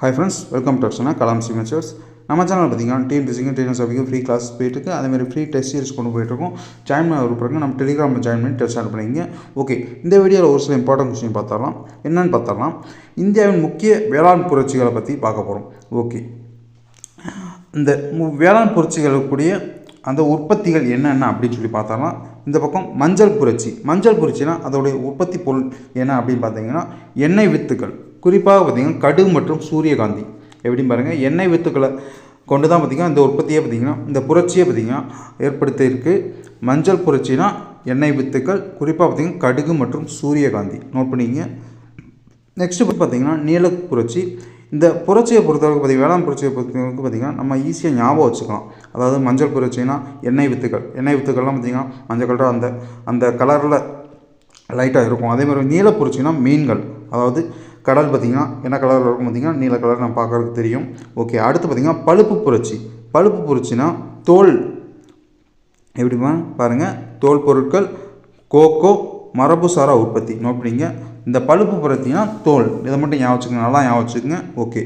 Hi friends, welcome to Kalam Signatures. நம்ம channel பார்த்தீங்கன்னா டிஎன்பிஎஸ்சிக்கும் டிஎன்எஸ்ஆர்பிக்கும் free class போயிட்டுருக்கு. அதேமாதிரி ஃப்ரீ டெஸ்ட் சீரிஸ் கொண்டு போயிட்டுருக்கோம். ஜாயின் பண்ண விருப்பம் நம்ம டெலிகிராமில் ஜாயின் பண்ணி டெஸ்ட் ஸ்டார்ட் பண்ணிங்க. ஓகே, இந்த வீடியோவில் ஒரு சில இம்பார்ட்டன்ட் கொஸ்டின் பார்த்தரலாம். என்னென்னு பார்த்தரலாம், இந்தியாவின் முக்கிய வேளாண் புரட்சிகளை பற்றி பார்க்க போகிறோம். ஓகே, இந்த வேளாண் புரட்சிகளுக்குரிய அந்த உற்பத்திகள் என்னென்ன அப்படின்னு சொல்லி பார்த்தோம்னா, இந்த பக்கம் மஞ்சள் புரட்சினா அதோடைய உற்பத்தி பொருள் என்ன அப்படின்னு பார்த்தீங்கன்னா எண்ணெய் வித்துக்கள். குறிப்பாக பார்த்திங்கன்னா கடுகு மற்றும் சூரியகாந்தி எப்படின்னு பாருங்கள், எண்ணெய் வித்துக்களை கொண்டு தான் பார்த்திங்கன்னா இந்த உற்பத்தியே பார்த்திங்கன்னா இந்த புரட்சியை பார்த்திங்கன்னா ஏற்படுத்தியிருக்கு. மஞ்சள் புரட்சினா எண்ணெய் வித்துக்கள், குறிப்பாக பார்த்திங்கன்னா கடுகு மற்றும் சூரியகாந்தி நோட் பண்ணிங்க. நெக்ஸ்ட்டு பார்த்திங்கன்னா நீல புரட்சி. இந்த புரட்சியை பொறுத்தவரைக்கும் பார்த்திங்கன்னா வேளாண் புரட்சியை பொறுத்தவரைக்கும் பார்த்திங்கன்னா நம்ம ஈஸியாக ஞாபகம் வச்சுக்கலாம். அதாவது மஞ்சள் புரட்சினா எண்ணெய் வித்துக்கள்லாம் பார்த்திங்கன்னா மஞ்சள் கலராக அந்த கலரில் லைட்டாக இருக்கும். அதேமாதிரி நீல புரட்சினா மீன்கள், அதாவது கடல் பார்த்திங்கன்னா என்ன கலரில் இருக்கும் பார்த்திங்கன்னா நீல கலர் நம்ம பார்க்குறதுக்கு தெரியும். ஓகே, அடுத்து பார்த்திங்கன்னா பழுப்பு புரட்சினா தோல். எப்படிமா பாருங்கள், தோல் பொருட்கள், கோகோ, மரபுசாரா உற்பத்தி நோட் பண்ணிங்க. இந்த பழுப்பு புரட்சினா தோல், இதை மட்டும் ஞாபகம் வச்சுக்கோங்க, நல்லா ஞாபகம் வச்சுக்கோங்க. ஓகே,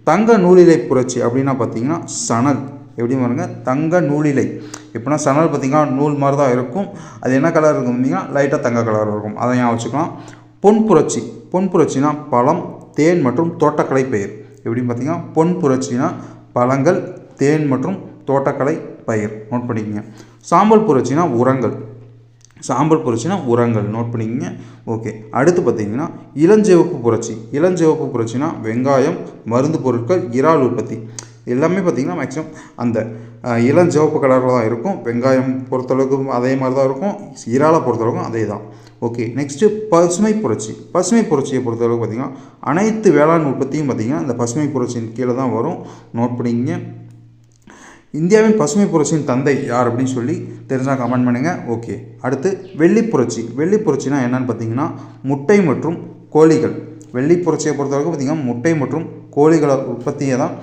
தங்க நூலிலை புரட்சி அப்படின்னா பார்த்திங்கன்னா சணல். எப்படி பாருங்க, தங்க நூலிலை எப்படின்னா சணல் பார்த்திங்கன்னா நூல் மாதிரி தான் இருக்கும். அது என்ன கலர் இருக்கும் பார்த்திங்கன்னா லைட்டாக தங்க கலர் இருக்கும், அதை ஞாபகம் வச்சுக்கலாம். பொன் புரட்சினா பழம், தேன் மற்றும் தோட்டக்கலை பயிர். எப்படின்னு பார்த்திங்கன்னா பொன் புரட்சினா பழங்கள், தேன் மற்றும் தோட்டக்கலை பயிர் நோட் பண்ணிக்கோங்க. சாம்பல் புரட்சினா உரங்கள் நோட் பண்ணிக்கோங்க. ஓகே, அடுத்து பார்த்திங்கன்னா இளஞ்சிவப்பு புரட்சினா வெங்காயம், மருந்து பொருட்கள், இறால் உற்பத்தி. எல்லாமே பார்த்திங்கன்னா மேக்ஸிமம் அந்த இளஞ்சிவப்பு கலரில் தான் இருக்கும். வெங்காயம் பொறுத்தளவுக்கு அதே மாதிரி தான் இருக்கும், இறாலை பொறுத்தளவுக்கும் அதே தான். ஓகே, நெக்ஸ்ட்டு பசுமை புரட்சியை பொறுத்தளவுக்கு பார்த்திங்கன்னா அனைத்து வேளாண் உற்பத்தியும் பார்த்திங்கன்னா இந்த பசுமை புரட்சியின் கீழே தான் வரும் நோட் பண்ணிங்க. இந்தியாவின் பசுமை புரட்சியின் தந்தை யார் அப்படின்னு சொல்லி தெரிஞ்சால் கமெண்ட் பண்ணுங்கள். ஓகே, அடுத்து வெள்ளி புரட்சினா என்னென்னு பார்த்திங்கன்னா முட்டை மற்றும் கோழிகள். வெள்ளி புரட்சியை பொறுத்தவரைக்கும் பார்த்திங்கன்னா முட்டை மற்றும் கோழிகளை உற்பத்தியை தான்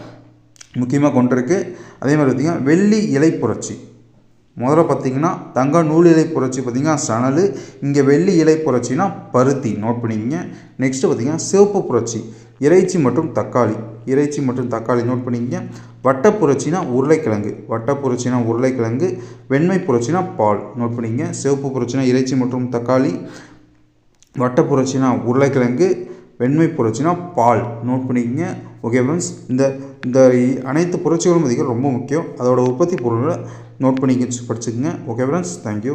முக்கியமாக கொண்டிருக்கு. அதே மாதிரி பார்த்திங்கன்னா வெள்ளி இலை புரட்சி, முதல்ல பார்த்திங்கன்னா தங்க நூல் இலை புரட்சி பார்த்திங்கன்னா சணல், இங்கே வெள்ளி இலை புரட்சினா பருத்தி நோட் பண்ணிங்க. நெக்ஸ்ட்டு பார்த்திங்கன்னா சிவப்பு புரட்சி இறைச்சி மற்றும் தக்காளி நோட் பண்ணிங்க. வட்டப்புரட்சினா உருளைக்கிழங்கு. வெண்மை புரட்சினா பால் நோட் பண்ணிங்க. சிவப்பு புரட்சினா இறைச்சி மற்றும் தக்காளி, வட்டப்புரட்சினா உருளைக்கிழங்கு, வெண்மை புரட்சினா பால் நோட் பண்ணிக்கங்க. ஓகே ஃப்ரெண்ட்ஸ், இந்த அனைத்து புரட்சிகளும் பார்த்திங்கன்னா ரொம்ப முக்கியம். அதோட உற்பத்தி பொருளை நோட் பண்ணிக்க படிச்சுக்கோங்க. Okay friends, thank you.